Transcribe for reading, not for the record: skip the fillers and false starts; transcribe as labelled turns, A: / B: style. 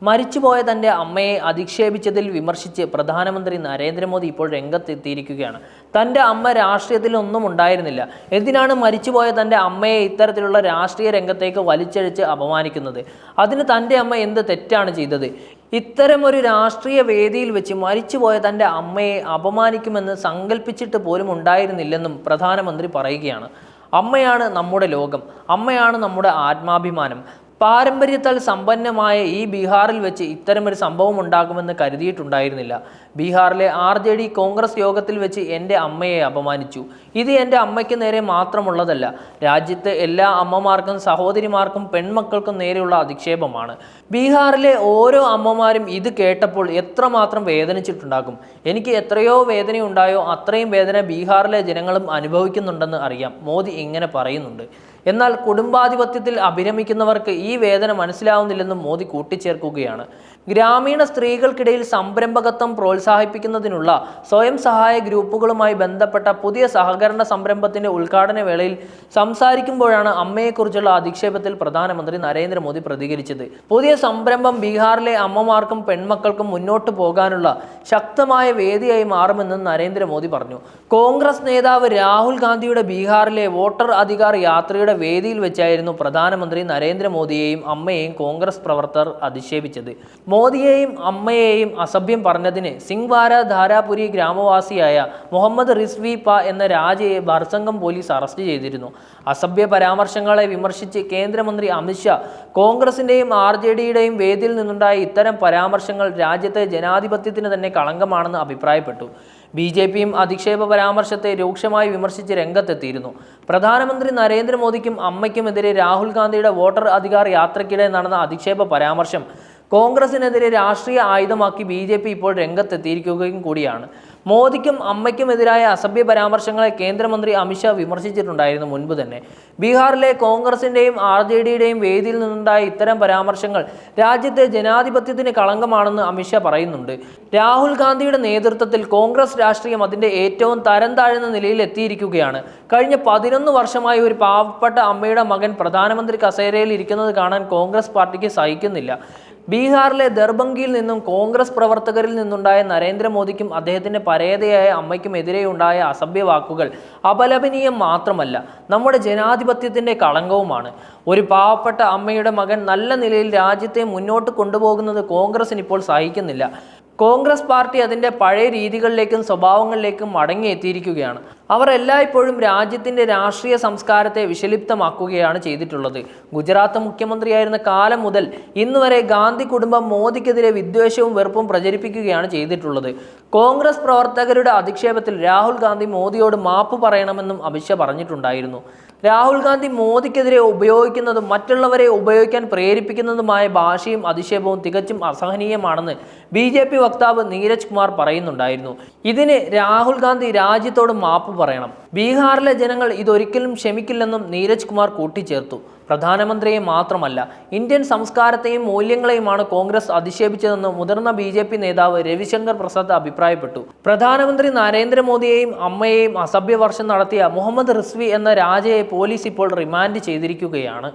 A: മരിച്ചുപോയ തൻ്റെ അമ്മയെ അധിക്ഷേപിച്ചതിൽ വിമർശിച്ച് പ്രധാനമന്ത്രി നരേന്ദ്രമോദി ഇപ്പോൾ രംഗത്തെത്തിയിരിക്കുകയാണ്. തൻ്റെ അമ്മ രാഷ്ട്രീയത്തിലൊന്നും ഉണ്ടായിരുന്നില്ല, എന്തിനാണ് മരിച്ചുപോയ തൻ്റെ അമ്മയെ ഇത്തരത്തിലുള്ള രാഷ്ട്രീയ രംഗത്തേക്ക് വലിച്ചഴിച്ച് അപമാനിക്കുന്നത്? അതിന് തൻ്റെ അമ്മ എന്ത് തെറ്റാണ് ചെയ്തത്? ഇത്തരം ഒരു രാഷ്ട്രീയ വേദിയിൽ വെച്ച് മരിച്ചുപോയ തൻ്റെ അമ്മയെ അപമാനിക്കുമെന്ന് സങ്കല്പിച്ചിട്ട് പോലും ഉണ്ടായിരുന്നില്ലെന്നും പ്രധാനമന്ത്രി പറയുകയാണ്. അമ്മയാണ് നമ്മുടെ ലോകം, അമ്മയാണ് നമ്മുടെ ആത്മാഭിമാനം. പാരമ്പര്യത്താൽ സമ്പന്നമായ ഈ ബീഹാറിൽ വെച്ച് ഇത്തരമൊരു സംഭവം ഉണ്ടാകുമെന്ന് കരുതിയിട്ടുണ്ടായിരുന്നില്ല. ബീഹാറിലെ RJD കോൺഗ്രസ് യോഗത്തിൽ വെച്ച് എൻ്റെ അമ്മയെ അപമാനിച്ചു. ഇത് എൻ്റെ അമ്മയ്ക്ക് നേരെ മാത്രമുള്ളതല്ല, രാജ്യത്തെ എല്ലാ അമ്മമാർക്കും സഹോദരിമാർക്കും പെൺമക്കൾക്കും നേരെയുള്ള അധിക്ഷേപമാണ്. ബീഹാറിലെ ഓരോ അമ്മമാരും ഇത് കേട്ടപ്പോൾ എത്രമാത്രം വേദനിച്ചിട്ടുണ്ടാകും. എനിക്ക് എത്രയോ വേദനയുണ്ടായോ അത്രയും വേദന ബീഹാറിലെ ജനങ്ങളും അനുഭവിക്കുന്നുണ്ടെന്ന് അറിയാം, മോദി ഇങ്ങനെ പറയുന്നുണ്ട്. എന്നാൽ കുടുംബാധിപത്യത്തിൽ അഭിരമിക്കുന്നവർക്ക് ഈ വേദന മനസ്സിലാവുന്നില്ലെന്നും മോദി കൂട്ടിച്ചേർക്കുകയാണ്. ഗ്രാമീണ സ്ത്രീകൾക്കിടയിൽ സംരംഭകത്വം പ്രോത്സാഹിപ്പിക്കുന്നതിനുള്ള സ്വയം സഹായ ഗ്രൂപ്പുകളുമായി ബന്ധപ്പെട്ട പുതിയ സഹകരണ സംരംഭത്തിന്റെ ഉദ്ഘാടന വേളയിൽ സംസാരിക്കുമ്പോഴാണ് അമ്മയെക്കുറിച്ചുള്ള അധിക്ഷേപത്തിൽ പ്രധാനമന്ത്രി നരേന്ദ്രമോദി പ്രതികരിച്ചത്. പുതിയ സംരംഭം ബീഹാറിലെ അമ്മമാർക്കും പെൺമക്കൾക്കും മുന്നോട്ട് പോകാനുള്ള ശക്തമായ വേദിയായി മാറുമെന്നും നരേന്ദ്രമോദി പറഞ്ഞു. കോൺഗ്രസ് നേതാവ് രാഹുൽ ഗാന്ധിയുടെ ബീഹാറിലെ വോട്ടർ അധികാർ യാത്രയുടെ വേദിയിൽ വെച്ചായിരുന്നു പ്രധാനമന്ത്രി നരേന്ദ്രമോദിയെയും അമ്മയെയും കോൺഗ്രസ് പ്രവർത്തകർ അധിക്ഷേപിച്ചത്. മോദിയെയും അമ്മയെയും അസഭ്യം പറഞ്ഞതിന് സിംഗ്വാര ധാരാപുരി ഗ്രാമവാസിയായ മുഹമ്മദ് റിസ്വി പ എന്ന രാജയെ ഭർസംഗം പോലീസ് അറസ്റ്റ് ചെയ്തിരുന്നു. അസഭ്യ പരാമർശങ്ങളെ വിമർശിച്ച് കേന്ദ്രമന്ത്രി അമിത്ഷാ കോൺഗ്രസിന്റെയും RJDയുടെയും വേദിയിൽ നിന്നുണ്ടായ ഇത്തരം പരാമർശങ്ങൾ രാജ്യത്തെ ജനാധിപത്യത്തിന് തന്നെ കളങ്കമാണെന്ന് അഭിപ്രായപ്പെട്ടു. BJPയും അധിക്ഷേപ പരാമർശത്തെ രൂക്ഷമായി വിമർശിച്ച് രംഗത്തെത്തിയിരുന്നു. പ്രധാനമന്ത്രി നരേന്ദ്രമോദിക്കും അമ്മയ്ക്കുമെതിരെ രാഹുൽ ഗാന്ധിയുടെ വോട്ടർ അധികാർ യാത്രയ്ക്കിടെ നടന്ന അധിക്ഷേപ പരാമർശം കോൺഗ്രസിനെതിരെ രാഷ്ട്രീയ ആയുധമാക്കി BJP ഇപ്പോൾ രംഗത്തെത്തിയിരിക്കുകയും കൂടിയാണ്. മോദിക്കും അമ്മയ്ക്കുമെതിരായ അസഭ്യ പരാമർശങ്ങളെ കേന്ദ്രമന്ത്രി അമിത്ഷാ വിമർശിച്ചിട്ടുണ്ടായിരുന്നു മുൻപ് തന്നെ. ബീഹാറിലെ കോൺഗ്രസിന്റെയും RJDയുടെയും വേദിയിൽ നിന്നുണ്ടായ ഇത്തരം പരാമർശങ്ങൾ രാജ്യത്തെ ജനാധിപത്യത്തിന് കളങ്കമാണെന്ന് അമിത്ഷാ പറയുന്നുണ്ട്. രാഹുൽ ഗാന്ധിയുടെ നേതൃത്വത്തിൽ കോൺഗ്രസ് രാഷ്ട്രീയം അതിന്റെ ഏറ്റവും തരം താഴ്ന്ന നിലയിൽ എത്തിയിരിക്കുകയാണ്. കഴിഞ്ഞ 11 വർഷമായി ഒരു പാവപ്പെട്ട അമ്മയുടെ മകൻ പ്രധാനമന്ത്രി കസേരയിൽ ഇരിക്കുന്നത് കാണാൻ കോൺഗ്രസ് പാർട്ടിക്ക് സഹിക്കുന്നില്ല. ബീഹാറിലെ ദർഭംഗിയിൽ നിന്നും കോൺഗ്രസ് പ്രവർത്തകരിൽ നിന്നുണ്ടായ നരേന്ദ്രമോദിക്കും അദ്ദേഹത്തിന്റെ പരേതയായ അമ്മയ്ക്കുമെതിരെയുണ്ടായ അസഭ്യ വാക്കുകൾ അപലപനീയം മാത്രമല്ല, നമ്മുടെ ജനാധിപത്യത്തിന്റെ കളങ്കവുമാണ്. ഒരു പാവപ്പെട്ട അമ്മയുടെ മകൻ നല്ല നിലയിൽ രാജ്യത്തെ മുന്നോട്ട് കൊണ്ടുപോകുന്നത് കോൺഗ്രസിന് ഇപ്പോൾ സഹിക്കുന്നില്ല. കോൺഗ്രസ് പാർട്ടി അതിൻ്റെ പഴയ രീതികളിലേക്കും സ്വഭാവങ്ങളിലേക്കും മടങ്ങിയെത്തിയിരിക്കുകയാണ്. അവർ എല്ലായ്പ്പോഴും രാജ്യത്തിൻ്റെ രാഷ്ട്രീയ സംസ്കാരത്തെ വിഷലിപ്തമാക്കുകയാണ് ചെയ്തിട്ടുള്ളത്. ഗുജറാത്ത് മുഖ്യമന്ത്രിയായിരുന്ന കാലം മുതൽ ഇന്നുവരെ ഗാന്ധി കുടുംബം മോദിക്കെതിരെ വിദ്വേഷവും വെറുപ്പും പ്രചരിപ്പിക്കുകയാണ് ചെയ്തിട്ടുള്ളത്. കോൺഗ്രസ് പ്രവർത്തകരുടെ അധിക്ഷേപത്തിൽ രാഹുൽ ഗാന്ധി മോദിയോട് മാപ്പ് പറയണമെന്നും അമിത്ഷാ പറഞ്ഞിട്ടുണ്ടായിരുന്നു. രാഹുൽ ഗാന്ധി മോദിക്കെതിരെ ഉപയോഗിക്കുന്നതും മറ്റുള്ളവരെ ഉപയോഗിക്കാൻ പ്രേരിപ്പിക്കുന്നതുമായ ഭാഷയും അധിക്ഷേപവും തികച്ചും അസഹനീയമാണെന്ന് BJP വക്താവ് നീരജ് കുമാർ പറയുന്നുണ്ടായിരുന്നു. ഇതിന് രാഹുൽ ഗാന്ധി രാജ്യത്തോട് മാപ്പ് പറയണം. ബീഹാറിലെ ജനങ്ങൾ ഇതൊരിക്കലും ക്ഷമിക്കില്ലെന്നും നീരജ് കുമാർ കൂട്ടിച്ചേർത്തു. പ്രധാനമന്ത്രിയെ മാത്രമല്ല, ഇന്ത്യൻ സംസ്കാരത്തെയും മൂല്യങ്ങളെയുമാണ് കോൺഗ്രസ് അധിക്ഷേപിച്ചതെന്ന് മുതിർന്ന BJP നേതാവ് രവിശങ്കർ പ്രസാദ് അഭിപ്രായപ്പെട്ടു. പ്രധാനമന്ത്രി നരേന്ദ്രമോദിയെയും അമ്മയെയും അസഭ്യവർഷം നടത്തിയ മുഹമ്മദ് റിസ്വി എന്ന രാജയെ പോലീസ് ഇപ്പോൾ റിമാൻഡ് ചെയ്തിരിക്കുകയാണ്.